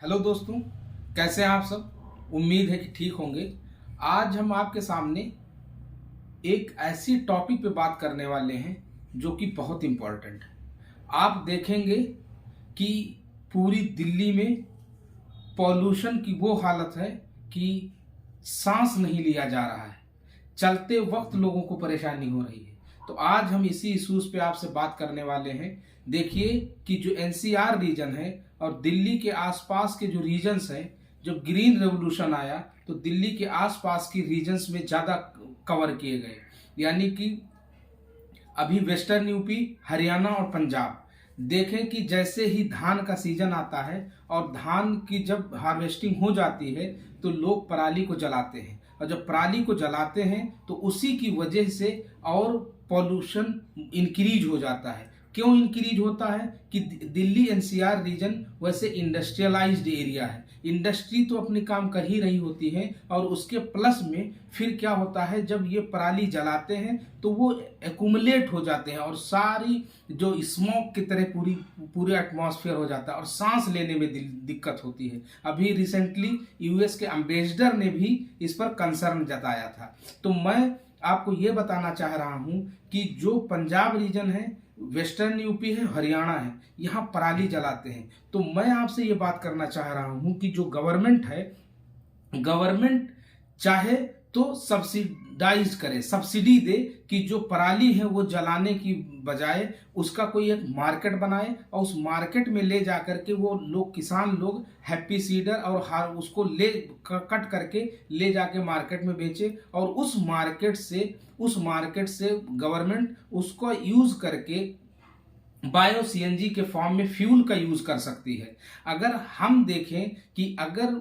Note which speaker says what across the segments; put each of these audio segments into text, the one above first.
Speaker 1: Hello दोस्तों, कैसे हैं आप सब। उम्मीद है कि ठीक होंगे। आज हम आपके सामने एक ऐसी टॉपिक पे बात करने वाले हैं जो कि बहुत इम्पोर्टेंट है। आप देखेंगे कि पूरी दिल्ली में पॉल्यूशन की वो हालत है कि सांस नहीं लिया जा रहा है, चलते वक्त लोगों को परेशानी हो रही है। तो आज हम इसी इश्यूज पे आपसे बात करने वाले हैं। देखिए कि जो एनसीआर रीजन है और दिल्ली के आसपास के जो रीजन्स हैं, जब ग्रीन रेवोल्यूशन आया तो दिल्ली के आसपास की रीजन्स में ज़्यादा कवर किए गए। यानी कि अभी वेस्टर्न यूपी, हरियाणा और पंजाब, देखें कि जैसे ही धान का सीजन आता है और धान की जब हार्वेस्टिंग हो जाती है तो लोग पराली को जलाते हैं, और जब पराली को जलाते हैं तो उसी की वजह से और पॉल्यूशन इंक्रीज हो जाता है। क्यों इंक्रीज होता है कि दिल्ली एनसीआर रीजन वैसे इंडस्ट्रियलाइज्ड एरिया है। इंडस्ट्री तो अपने काम कर ही रही होती है, और उसके प्लस में फिर क्या होता है, जब ये पराली जलाते हैं तो वो एक्यूमुलेट हो जाते हैं और सारी जो स्मोक की तरह पूरे एटमॉस्फेयर हो जाता है और सांस लेने में दिक्कत होती है। अभी रिसेंटली यूएस के एम्बेसडर ने भी इस पर कंसर्न जताया था। तो मैं आपको ये बताना चाह रहा हूँ कि जो पंजाब रीजन है, वेस्टर्न यूपी है, हरियाणा है, यहाँ पराली जलाते हैं। तो मैं आपसे ये बात करना चाह रहा हूँ कि जो गवर्नमेंट है, गवर्नमेंट चाहे तो सब्सिडाइज करे, सब्सिडी दे कि जो पराली है वो जलाने की बजाय उसका कोई एक मार्केट बनाए और उस मार्केट में ले जा करके वो लोग, किसान लोग हैप्पी सीडर और उसको ले कट करके ले जाके मार्केट में बेचे, और उस मार्केट से गवर्नमेंट उसको यूज करके बायो सीएनजी के फॉर्म में फ्यूल का यूज कर सकती है। अगर हम देखें कि अगर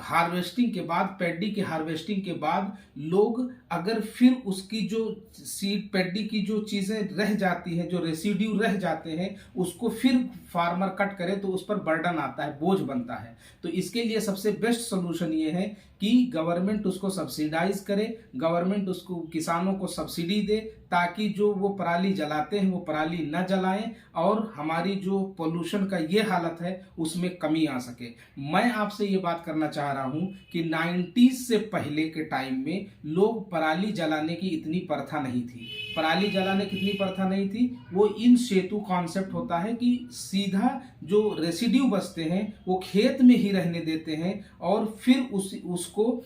Speaker 1: हार्वेस्टिंग के बाद, पैडी के हार्वेस्टिंग के बाद लोग अगर फिर उसकी जो सीड पैडी की जो चीजें रह जाती हैं, जो रेसिड्यू रह जाते हैं, उसको फिर फार्मर कट करे तो उस पर बर्डन आता है, बोझ बनता है। तो इसके लिए सबसे बेस्ट सोल्यूशन ये है कि गवर्नमेंट उसको सब्सिडाइज करे, गवर्नमेंट उसको किसानों को सब्सिडी दे, ताकि जो वो पराली जलाते हैं वो पराली न जलाएं और हमारी जो पोल्यूशन का ये हालत है उसमें कमी आ सके। मैं आपसे ये बात करना चाह रहा हूँ कि 90s से पहले के टाइम में लोग पराली जलाने की इतनी प्रथा नहीं थी। पराली जलाने की इतनी प्रथा नहीं थी। वो इन सेतु कॉन्सेप्ट होता है कि सीधा जो रेसिड्यू बचते हैं वो खेत में ही रहने देते हैं और फिर उसको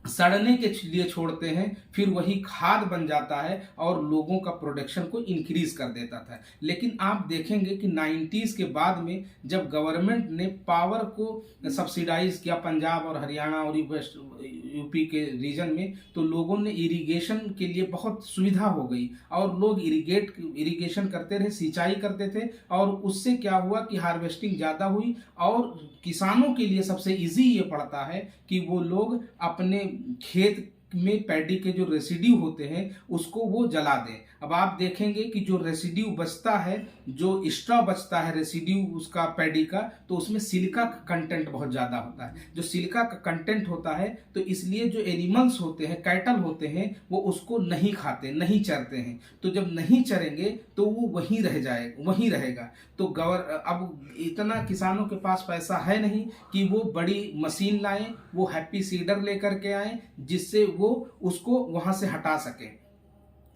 Speaker 1: सड़ने के लिए छोड़ते हैं, फिर वही खाद बन जाता है और लोगों का प्रोडक्शन को इंक्रीज कर देता था। लेकिन आप देखेंगे कि 90s के बाद में जब गवर्नमेंट ने पावर को सब्सिडाइज किया पंजाब और हरियाणा और वेस्ट यूपी के रीजन में, तो लोगों ने इरिगेशन के लिए बहुत सुविधा हो गई और लोग इरिगेशन करते रहे, सिंचाई करते थे, और उससे क्या हुआ कि हार्वेस्टिंग ज़्यादा हुई। और किसानों के लिए सबसे इजी ये पड़ता है कि वो लोग अपने खेत में पैडी के जो रेसिड्यू होते हैं उसको वो जला दें। अब आप देखेंगे कि जो रेसिड्यू बचता है, जो स्ट्रॉ बचता है रेसिड्यू उसका पैडी का, तो उसमें सिलिका का कंटेंट बहुत ज़्यादा होता है। जो सिलिका का कंटेंट होता है तो इसलिए जो एनिमल्स होते हैं, कैटल होते हैं, वो उसको नहीं खाते, नहीं चरते हैं। तो जब नहीं चरेंगे तो वो वहीं रह जाएगा, वहीं रहेगा। तो अब इतना किसानों के पास पैसा है नहीं कि वो बड़ी मशीन लाएं, वो हैप्पी सीडर लेकर के आए जिससे वो उसको वहां से हटा सके।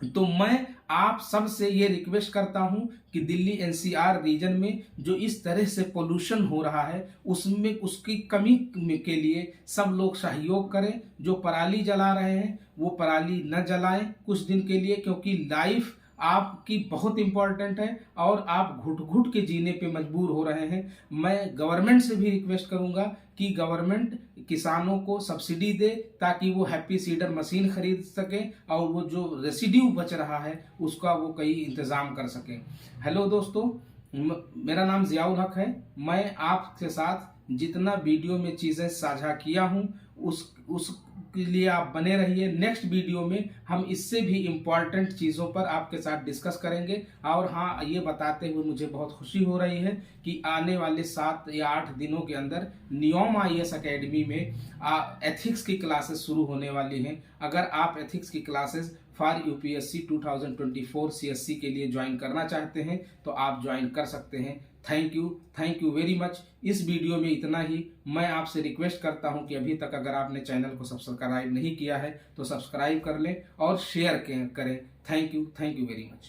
Speaker 1: तो मैं आप सबसे ये रिक्वेस्ट करता हूं कि दिल्ली एनसीआर रीजन में जो इस तरह से पोल्यूशन हो रहा है उसमें उसकी कमी के लिए सब लोग सहयोग करें। जो पराली जला रहे हैं वो पराली न जलाएं कुछ दिन के लिए, क्योंकि लाइफ आपकी बहुत इंपॉर्टेंट है और आप घुट घुट के जीने पे मजबूर हो रहे हैं। मैं गवर्नमेंट से भी रिक्वेस्ट करूंगा कि गवर्नमेंट किसानों को सब्सिडी दे ताकि वो हैप्पी सीडर मशीन खरीद सके और वो जो रेसिड्यू बच रहा है उसका वो कई इंतज़ाम कर सके। हेलो दोस्तों, मेरा नाम जियाउल हक है। मैं आपके साथ जितना वीडियो में चीज़ें साझा किया हूँ उसके लिए आप बने रहिए। नेक्स्ट वीडियो में हम इससे भी इम्पॉर्टेंट चीज़ों पर आपके साथ डिस्कस करेंगे। और हाँ, ये बताते हुए मुझे बहुत खुशी हो रही है कि आने वाले 7 या 8 दिनों के अंदर नियॉम आईएएस एकेडमी में एथिक्स की क्लासेस शुरू होने वाली हैं। अगर आप एथिक्स की क्लासेस फॉर यूपीएससी 2024 सीएससी के लिए ज्वाइन करना चाहते हैं तो आप ज्वाइन कर सकते हैं। Thank you very much. इस वीडियो में इतना ही। मैं आपसे रिक्वेस्ट करता हूं कि अभी तक अगर आपने चैनल को सब्सक्राइब नहीं किया है तो सब्सक्राइब कर लें और शेयर करें। Thank you very much.